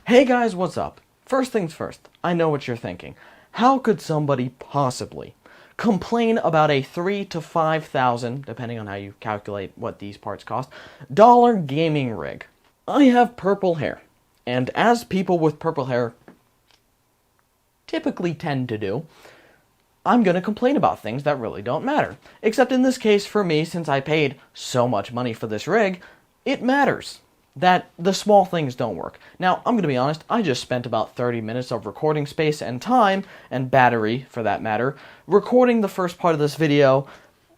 Hey guys, what's up? First things first, I know what you're thinking. How could somebody possibly complain about a $3,000 to $5,000, depending on how you calculate what these parts cost, dollar gaming rig? I have purple hair, and as people with purple hair typically tend to do, I'm going to complain about things that really don't matter. Except in this case, for me, since I paid so much money for this rig, it matters that the small things don't work. Now, I'm going to be honest, I just spent about 30 minutes of recording space and time, and battery, for that matter, recording the first part of this video,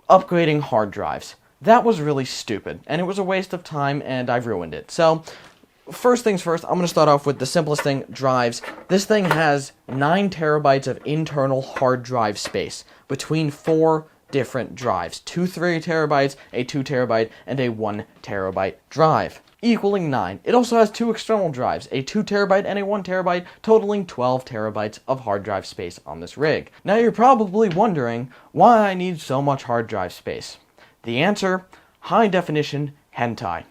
upgrading hard drives. That was really stupid, and it was a waste of time, and I've ruined it. So, first things first, I'm going to start off with the simplest thing, drives. This thing has 9 terabytes of internal hard drive space between 4 different drives. 2 3 terabytes, a 2 terabyte, and a 1 terabyte drive, equaling 9. It also has 2 external drives, a 2 terabyte and a 1 terabyte, totaling 12 terabytes of hard drive space on this rig. Now you're probably wondering why I need so much hard drive space. The answer, high definition hentai.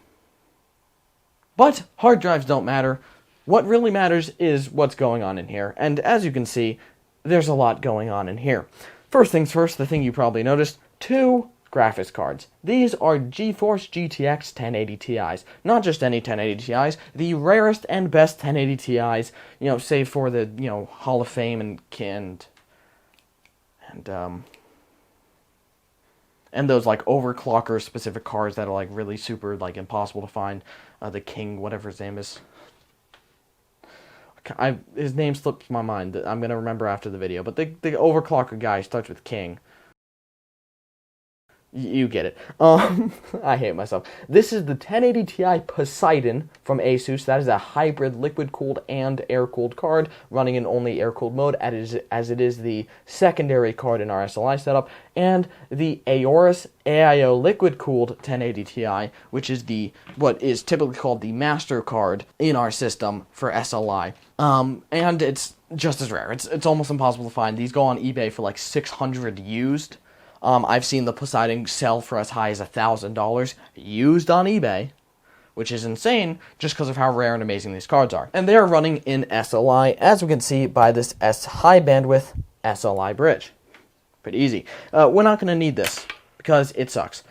But hard drives don't matter. What really matters is what's going on in here. And as you can see, there's a lot going on in here. First things first, the thing you probably noticed, 2 graphics cards. These are GeForce GTX 1080 Ti's. Not just any 1080 Ti's, the rarest and best 1080 Ti's, save for the, Hall of Fame and those, overclocker specific cards that are, really super, impossible to find. The King, whatever his name is. His name slips my mind. I'm going to remember after the video. But the overclocker guy starts with King. You get it. I hate myself. This is the 1080 Ti Poseidon from Asus. That is a hybrid liquid-cooled and air-cooled card, running in only air-cooled mode, as it is the secondary card in our SLI setup, and the Aorus AIO liquid-cooled 1080 Ti, which is what is typically called the master card in our system for SLI. And it's just as rare. It's almost impossible to find. These go on eBay for 600 used. I've seen the Poseidon sell for as high as $1,000 used on eBay, which is insane just because of how rare and amazing these cards are. And they are running in SLI, as we can see by this high bandwidth SLI bridge. Pretty easy. We're not going to need this because it sucks.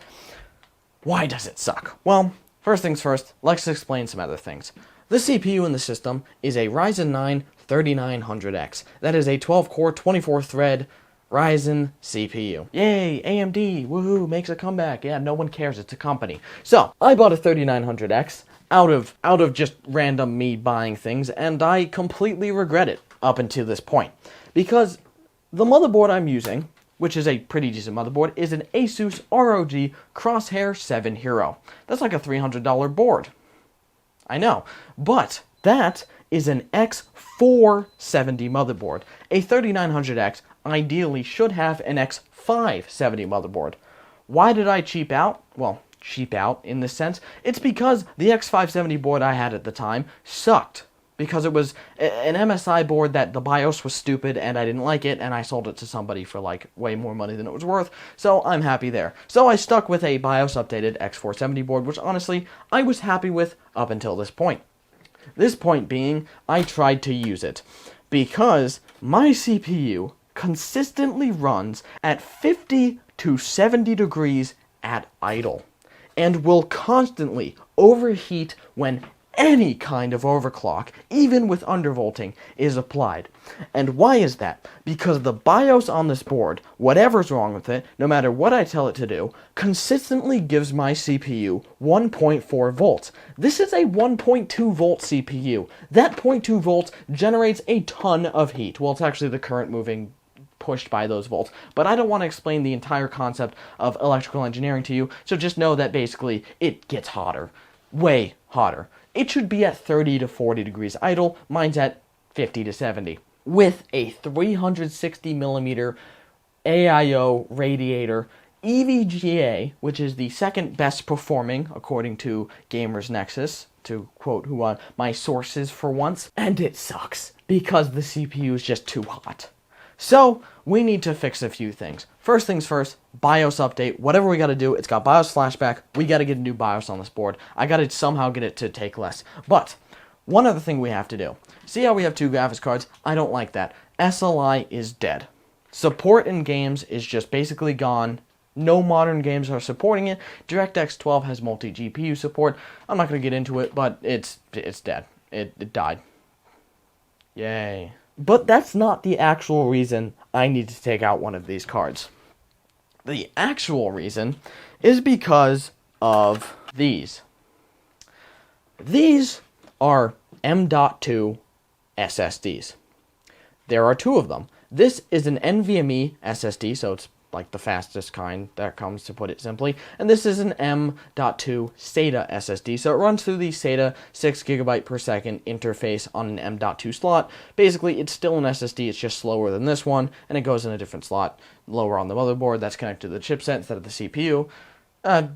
Why does it suck? Well, first things first, let's explain some other things. The CPU in the system is a Ryzen 9 3900X. That is a 12-core, 24-thread Ryzen CPU. Yay, AMD, woohoo, makes a comeback. Yeah, no one cares, it's a company. So, I bought a 3900X out of just random me buying things, and I completely regret it up until this point. Because the motherboard I'm using, which is a pretty decent motherboard, is an Asus ROG Crosshair 7 Hero. That's like a $300 board. I know, but that is an X470 motherboard. A 3900X ideally should have an X570 motherboard. Why did I cheap out? Well, cheap out in this sense. It's because the X570 board I had at the time sucked. Because it was an MSI board that the BIOS was stupid and I didn't like it, and I sold it to somebody for way more money than it was worth, so I'm happy there. So I stuck with a BIOS updated X470 board, which honestly I was happy with up until this point. This point being, I tried to use it because my CPU consistently runs at 50 to 70 degrees at idle and will constantly overheat when any kind of overclock, even with undervolting, is applied. And why is that? Because the BIOS on this board, whatever's wrong with it, no matter what I tell it to do, consistently gives my CPU 1.4 volts. This is a 1.2 volt CPU. That 0.2 volts generates a ton of heat. Well, it's actually the current moving pushed by those volts. But I don't want to explain the entire concept of electrical engineering to you, so just know that basically it gets hotter. Way hotter. It should be at 30 to 40 degrees idle. Mine's at 50 to 70. With a 360 millimeter AIO radiator EVGA, which is the second best performing, according to Gamers Nexus, to quote my sources for once, and it sucks because the CPU is just too hot. So, we need to fix a few things. First things first, BIOS update. Whatever we gotta do, it's got BIOS flashback. We gotta get a new BIOS on this board. I gotta somehow get it to take less. But one other thing we have to do. See how we have 2 graphics cards? I don't like that. SLI is dead. Support in games is just basically gone. No modern games are supporting it. DirectX 12 has multi-GPU support. I'm not going to get into it, but it's dead. It died. Yay. But that's not the actual reason I need to take out one of these cards. The actual reason is because of these. These are M.2 SSDs. There are 2 of them. This is an NVMe SSD, so it's like the fastest kind that comes, to put it simply. And this is an M.2 SATA SSD, so it runs through the SATA 6GB per second interface on an M.2 slot. Basically, it's still an SSD, it's just slower than this one, and it goes in a different slot lower on the motherboard that's connected to the chipset instead of the CPU.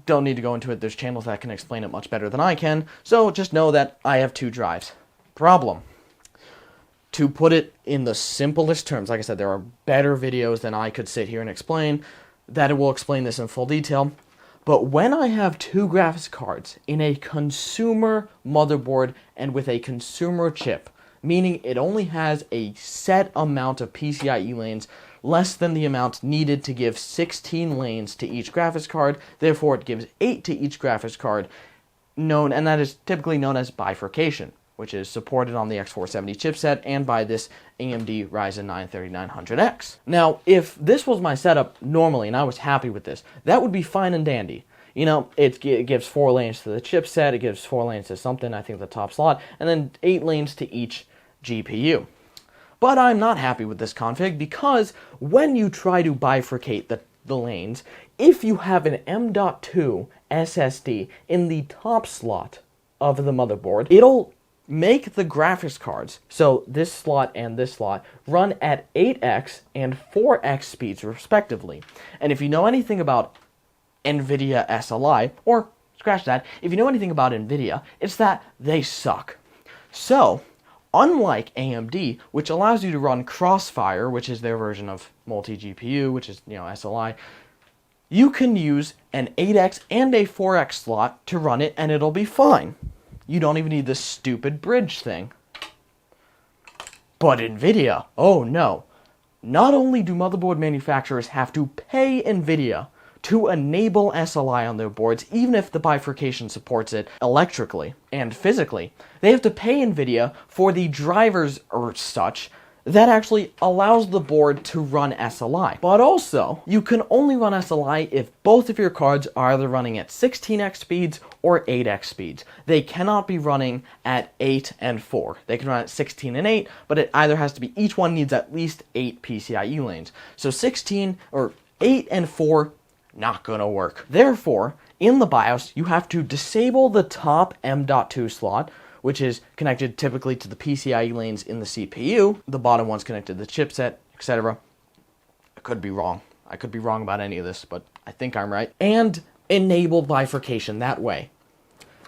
Don't need to go into it, there's channels that can explain it much better than I can, so just know that I have 2 drives. Problem. To put it in the simplest terms, like I said, there are better videos than I could sit here and explain that it will explain this in full detail. But when I have 2 graphics cards in a consumer motherboard and with a consumer chip, meaning it only has a set amount of PCIe lanes, less than the amount needed to give 16 lanes to each graphics card, therefore it gives 8 to each graphics card, and that is typically known as bifurcation, which is supported on the X470 chipset and by this AMD Ryzen 9 3900X. Now, if this was my setup normally and I was happy with this, that would be fine and dandy. You know, it gives 4 lanes to the chipset, it gives 4 lanes to something, I think the top slot, and then 8 lanes to each GPU. But I'm not happy with this config because when you try to bifurcate the lanes, if you have an M.2 SSD in the top slot of the motherboard, it'll make the graphics cards, so this slot and this slot, run at 8x and 4x speeds respectively. And if you know anything about NVIDIA SLI, or scratch that, if you know anything about NVIDIA, it's that they suck. So, unlike AMD, which allows you to run Crossfire, which is their version of multi-GPU, which is, SLI, you can use an 8x and a 4x slot to run it and it'll be fine. You don't even need this stupid bridge thing. But NVIDIA, oh no. Not only do motherboard manufacturers have to pay NVIDIA to enable SLI on their boards, even if the bifurcation supports it electrically and physically, they have to pay NVIDIA for the drivers or such that actually allows the board to run SLI. But also, you can only run SLI if both of your cards are either running at 16x speeds or 8x speeds. They cannot be running at 8 and 4. They can run at 16 and 8, but it either has to be, each one needs at least 8 PCIe lanes. So 16 or 8 and 4, not gonna work. Therefore, in the BIOS, you have to disable the top M.2 slot, which is connected typically to the PCIe lanes in the CPU. The bottom one's connected to the chipset, etc. I could be wrong. I could be wrong about any of this, but I think I'm right. And enable bifurcation that way.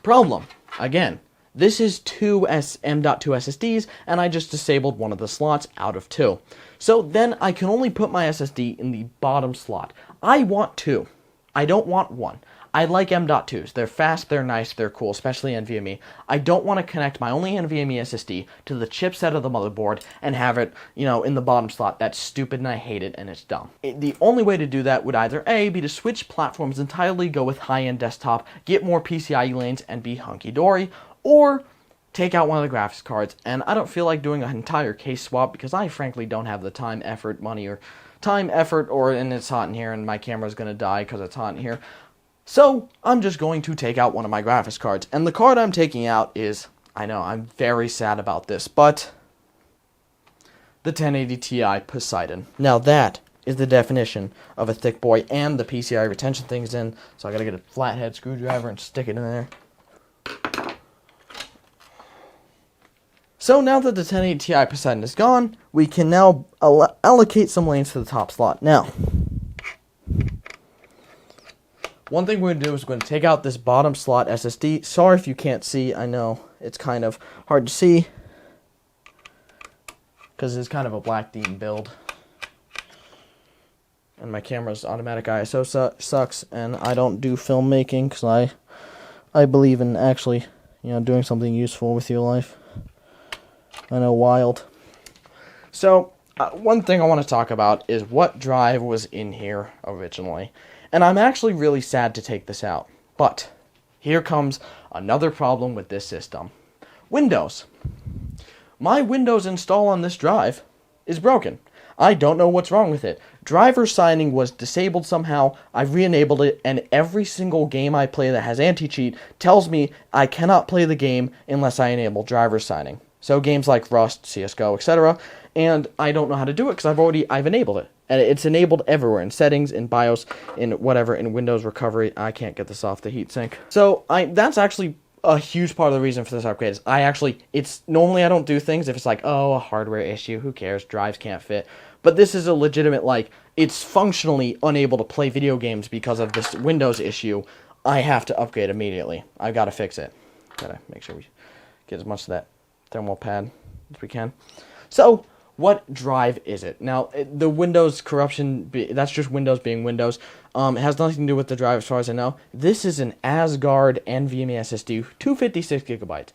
Problem, again, this is 2 M.2 SSDs, and I just disabled one of the slots out of 2. So then I can only put my SSD in the bottom slot. I want 2. I don't want 1. I like M.2s. They're fast, they're nice, they're cool, especially NVMe. I don't want to connect my only NVMe SSD to the chipset of the motherboard and have it, in the bottom slot. That's stupid and I hate it and it's dumb. The only way to do that would either A, be to switch platforms entirely, go with high-end desktop, get more PCIe lanes and be hunky-dory, or take out one of the graphics cards. And I don't feel like doing an entire case swap because I frankly don't have the time, effort, money, or and it's hot in here and my camera's gonna die because it's hot in here. So, I'm just going to take out one of my graphics cards. And the card I'm taking out is, I know, I'm very sad about this, but the 1080 Ti Poseidon. Now that is the definition of a thick boy, and the PCI retention thing's in, so I gotta get a flathead screwdriver and stick it in there. So now that the 1080 Ti Poseidon is gone, we can now allocate some lanes to the top slot. Now, one thing we're going to do is we're going to take out this bottom slot SSD. Sorry if you can't see. I know it's kind of hard to see because it's kind of a black Dean build. And my camera's automatic ISO sucks, and I don't do filmmaking because I believe in actually, doing something useful with your life. I know, wild. So, one thing I want to talk about is what drive was in here originally. And I'm actually really sad to take this out. But, here comes another problem with this system. Windows. My Windows install on this drive is broken. I don't know what's wrong with it. Driver signing was disabled somehow. I've re-enabled it, and every single game I play that has anti-cheat tells me I cannot play the game unless I enable driver signing. So games like Rust, CSGO, etc. And I don't know how to do it because I've enabled it. And it's enabled everywhere, in settings, in BIOS, in whatever, in Windows recovery. I can't get this off the heatsink. So that's actually a huge part of the reason for this upgrade. Is normally I don't do things if it's like, oh, a hardware issue, who cares, drives can't fit. But this is a legitimate, it's functionally unable to play video games because of this Windows issue. I have to upgrade immediately. I've got to fix it. Gotta make sure we get as much of that thermal pad as we can. So, what drive is it? Now, the Windows corruption, that's just Windows being Windows. It has nothing to do with the drive as far as I know. This is an Asgard NVMe SSD, 256 gigabytes.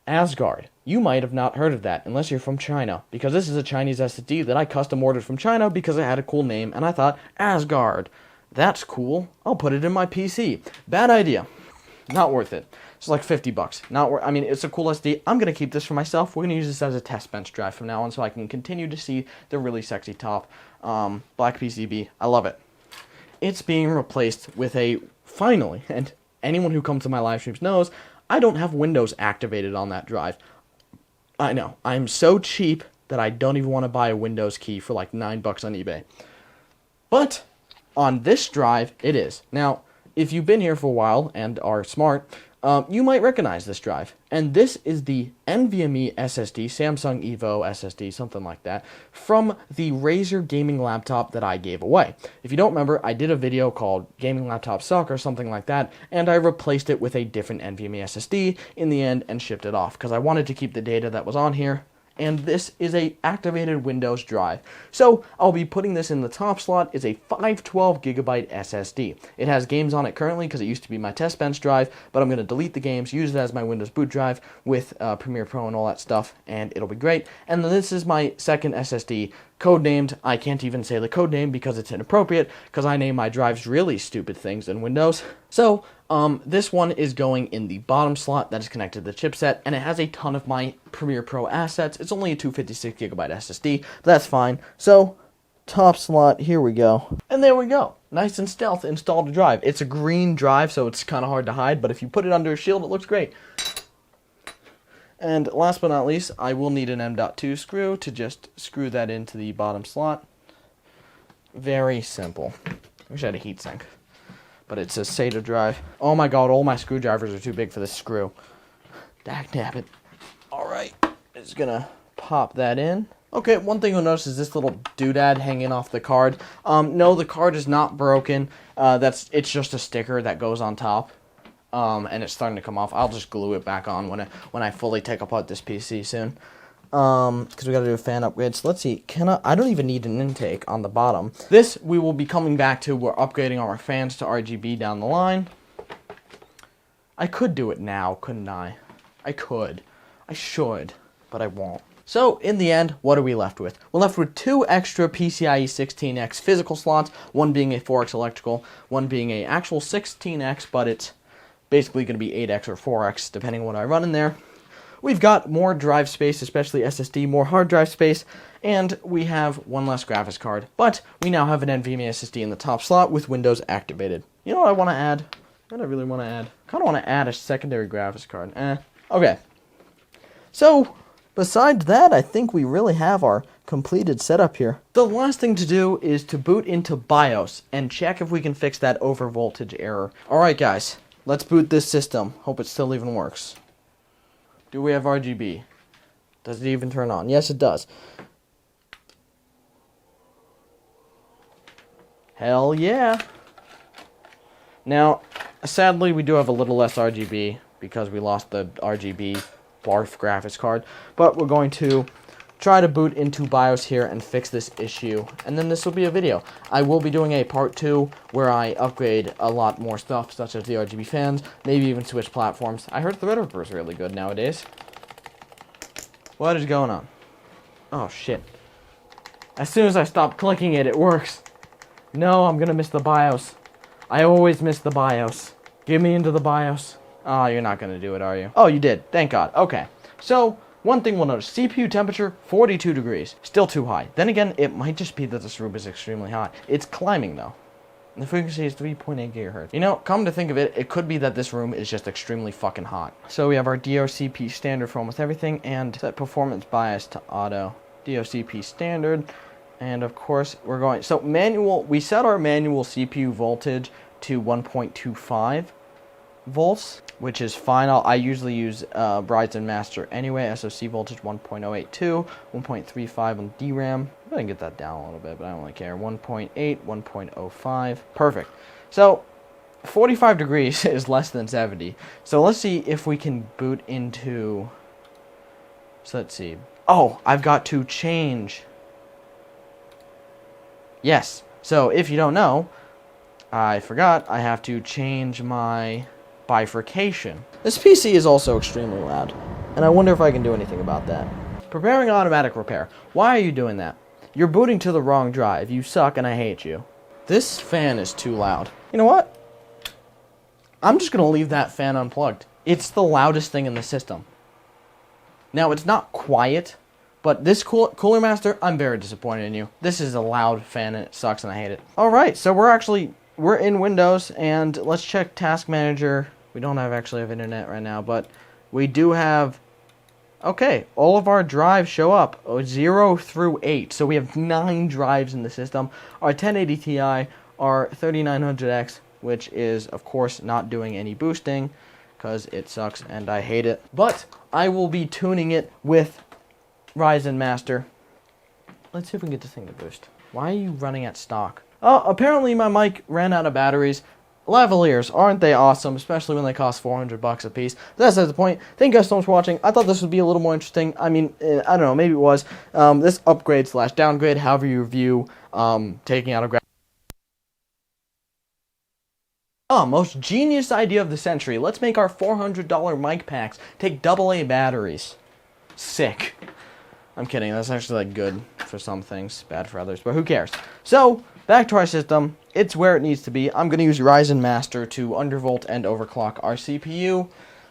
Asgard. You might have not heard of that unless you're from China, because this is a Chinese SSD that I custom ordered from China because it had a cool name, and I thought, Asgard. That's cool. I'll put it in my PC. Bad idea. Not worth it. It's like $50. Not worth. I mean, it's a cool SD. I'm gonna keep this for myself. We're gonna use this as a test bench drive from now on, so I can continue to see the really sexy top. Black PCB. I love it. It's being replaced with finally, and anyone who comes to my live streams knows, I don't have Windows activated on that drive. I know. I'm so cheap that I don't even want to buy a Windows key for like $9 on eBay. But on this drive, it is. Now, if you've been here for a while and are smart, you might recognize this drive. And this is the NVMe SSD, Samsung Evo SSD, something like that, from the Razer gaming laptop that I gave away. If you don't remember, I did a video called Gaming Laptop Suck or something like that, and I replaced it with a different NVMe SSD in the end and shipped it off, because I wanted to keep the data that was on here. And this is a activated Windows drive. So I'll be putting this in the top slot. It's a 512 gigabyte SSD. It has games on it currently because it used to be my test bench drive, but I'm going to delete the games, use it as my Windows boot drive with Premiere Pro and all that stuff, and it'll be great. And then this is my second SSD, codenamed. I can't even say the code name because it's inappropriate, because I name my drives really stupid things in Windows. So this one is going in the bottom slot that is connected to the chipset, and it has a ton of my Premiere Pro assets. It's only a 256 gigabyte SSD, but that's fine. So, top slot, here we go. And there we go. Nice and stealth installed a drive. It's a green drive, so it's kind of hard to hide, but if you put it under a shield, it looks great. And last but not least, I will need an M.2 screw to just screw that into the bottom slot. Very simple. I wish I had a heatsink. But it's a SATA drive. Oh my god, all my screwdrivers are too big for this screw. Dagnabbit. Alright, just gonna pop that in. Okay, one thing you'll notice is this little doodad hanging off the card. No, the card is not broken. It's just a sticker that goes on top. And it's starting to come off. I'll just glue it back on when I fully take apart this PC soon. Because we gotta do a fan upgrade. So let's see, I don't even need an intake on the bottom. This we will be coming back to. We're upgrading our fans to RGB down the line. I could do it now, couldn't I? I could. I should, but I won't. So, in the end, what are we left with? We're left with 2 extra PCIe 16X physical slots, one being a 4X electrical, one being a actual 16X, but it's basically going to be 8X or 4X, depending on what I run in there. We've got more drive space, especially SSD, more hard drive space, and we have one less graphics card. But we now have an NVMe SSD in the top slot with Windows activated. You know what I want to add? What I really want to add? I kind of want to add a secondary graphics card. Okay. So, besides that, I think we really have our completed setup here. The last thing to do is to boot into BIOS and check if we can fix that overvoltage error. Alright guys, let's boot this system. Hope it still even works. Do we have RGB? Does it even turn on? Yes, it does. Hell yeah. Now, sadly, we do have a little less RGB because we lost the RGB barf graphics card, but we're going to try to boot into BIOS here and fix this issue, and then this will be a video. I will be doing a part 2 where I upgrade a lot more stuff, such as the RGB fans, maybe even switch platforms. I heard Threadripper is really good nowadays. What is going on? Oh, shit. As soon as I stop clicking it, it works. No, I'm gonna miss the BIOS. I always miss the BIOS. Get me into the BIOS. Oh, you're not gonna do it, are you? Oh, you did. Thank God. Okay. So, one thing we'll notice. CPU temperature, 42 degrees. Still too high. Then again, it might just be that this room is extremely hot. It's climbing, though. The frequency is 3.8 gigahertz. You know, come to think of it, it could be that this room is just extremely fucking hot. So we have our DOCP standard for almost everything, and set performance bias to auto. DOCP standard, and of course we're going, so manual, we set our manual CPU voltage to 1.25 volts, which is fine. I usually use Ryzen Master anyway. SoC voltage 1.082, 1.35 on DRAM. I'm going to get that down a little bit, but I don't really care. 1.8, 1.05. Perfect. So, 45 degrees is less than 70. So, let's see if we can boot into... So, let's see. Oh, I've got to change... Yes. So, if you don't know, I forgot, I have to change my bifurcation. This PC is also extremely loud, and I wonder if I can do anything about that. Preparing automatic repair. Why are you doing that? You're booting to the wrong drive. You suck and I hate you. This fan is too loud. You know what? I'm just going to leave that fan unplugged. It's the loudest thing in the system. Now, it's not quiet, but this Cooler Master, I'm very disappointed in you. This is a loud fan and it sucks and I hate it. Alright, so we're in Windows, and let's check Task Manager. We don't actually have internet right now, but we do have... Okay, all of our drives show up, 0 through 8, so we have 9 drives in the system. Our 1080 Ti, our 3900X, which is, of course, not doing any boosting, because it sucks and I hate it. But I will be tuning it with Ryzen Master. Let's see if we can get this thing to boost. Why are you running at stock? Oh, apparently my mic ran out of batteries. Lavaliers, aren't they awesome, especially when they cost $400 a piece? That's the point. Thank you guys so much for watching. I thought this would be a little more interesting. I mean, I don't know, maybe it was. This upgrade / downgrade, however you view taking out a graphics. Most genius idea of the century. Let's make our $400 mic packs take AA batteries. Sick. I'm kidding. That's actually like good for some things, bad for others, but who cares? So, back to our system. It's where it needs to be. I'm going to use Ryzen Master to undervolt and overclock our CPU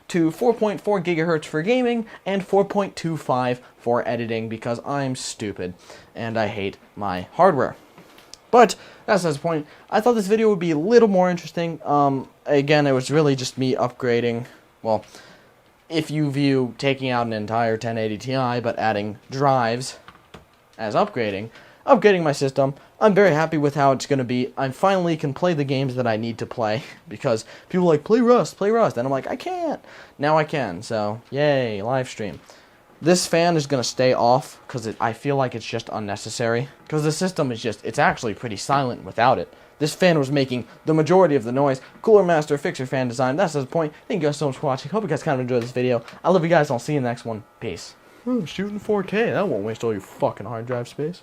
to 4.4 gigahertz for gaming and 4.25 for editing because I'm stupid and I hate my hardware. But that's the point. I thought this video would be a little more interesting. Again, it was really just me upgrading. Well, if you view taking out an entire 1080 Ti but adding drives as upgrading my system. I'm very happy with how it's going to be. I finally can play the games that I need to play because people are like, play Rust. And I'm like, I can't. Now I can. So, yay, live stream. This fan is going to stay off because I feel like it's just unnecessary. Because the system is it's actually pretty silent without it. This fan was making the majority of the noise. Cooler Master, fix your fan design. That's the point. Thank you guys so much for watching. Hope you guys kind of enjoyed this video. I love you guys. I'll see you in the next one. Peace. Shooting 4K. That won't waste all your fucking hard drive space.